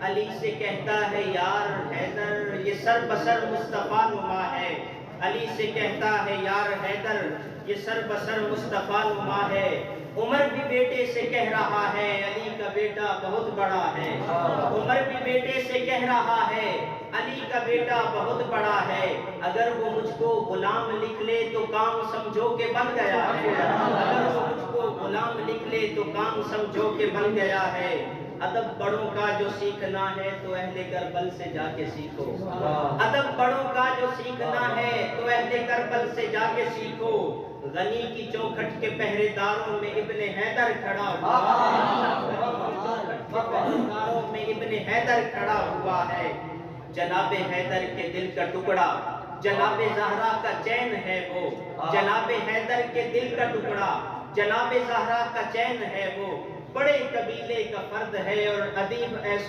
علی سے کہتا ہے یار حیدر یہ سر بسر مصطفیٰ نما ہے، علی سے کہتا ہے یار حیدر یہ سر بسر مصطفیٰ نما ہے، عمر بھی بیٹے سے کہہ رہا ہے علی کا بیٹا بہت بڑا ہے، عمر بھی بیٹے سے کہہ رہا ہے علی کا بیٹا بہت بڑا ہے، اگر وہ مجھ کو غلام لکھ لے تو کام سمجھو کہ بن گیا ہے، اگر وہ مجھ کو غلام لکھ لے تو کام سمجھو کہ بن گیا ہے، ادب بڑوں کا جو سیکھنا ہے تو اہل کربل سے جا کے سیکھو، ادب بڑوں کا جو سیکھنا ہے تو اہل کربل سے جا کے سیکھو، غنی کی چوکھٹ کے پہرے داروں میں ابن حیدر کھڑا ہوا ہے، پہرے داروں میں ابن حیدر کھڑا ہوا ہے، جناب حیدر کے دل کا ٹکڑا جناب زہرا کا چین ہے وہ، جناب حیدر کے دل کا ٹکڑا جناب زہرا کا چین ہے وہ، بڑے قبیلے کا فرد ہے اور ادیب ایسو